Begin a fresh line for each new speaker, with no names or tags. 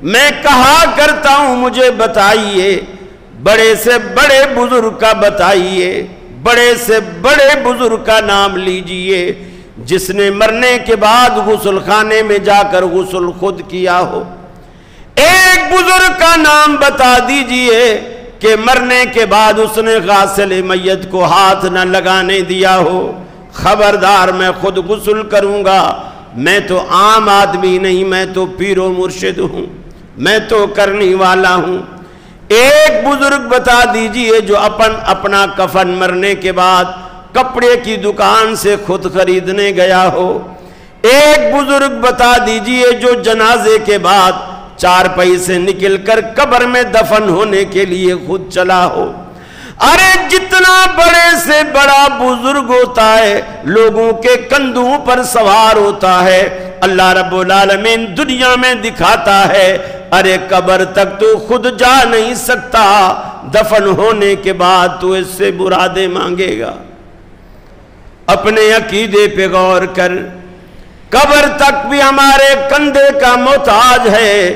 میں کہا کرتا ہوں مجھے بتائیے، بڑے سے بڑے بزرگ کا بتائیے، بڑے سے بڑے بزرگ کا نام لیجئے جس نے مرنے کے بعد غسل خانے میں جا کر غسل خود کیا ہو۔ ایک بزرگ کا نام بتا دیجئے کہ مرنے کے بعد اس نے غاسل میت کو ہاتھ نہ لگانے دیا ہو۔ خبردار میں خود غسل کروں گا، میں تو عام آدمی نہیں، میں تو پیر و مرشد ہوں، میں تو کرنے والا ہوں۔ ایک بزرگ بتا دیجئے جو اپنا کفن مرنے کے بعد کپڑے کی دکان سے خود خریدنے گیا ہو۔ ایک بزرگ بتا دیجئے جو جنازے کے بعد چارپائی سے نکل کر قبر میں دفن ہونے کے لیے خود چلا ہو۔ ارے جتنا بڑے سے بڑا بزرگ ہوتا ہے لوگوں کے کندھوں پر سوار ہوتا ہے، اللہ رب العالمین دنیا میں دکھاتا ہے ارے قبر تک تو خود جا نہیں سکتا، دفن ہونے کے بعد تو اس سے مرادیں مانگے گا۔ اپنے عقیدے پہ غور کر، قبر تک بھی ہمارے کندھے کا محتاج ہے۔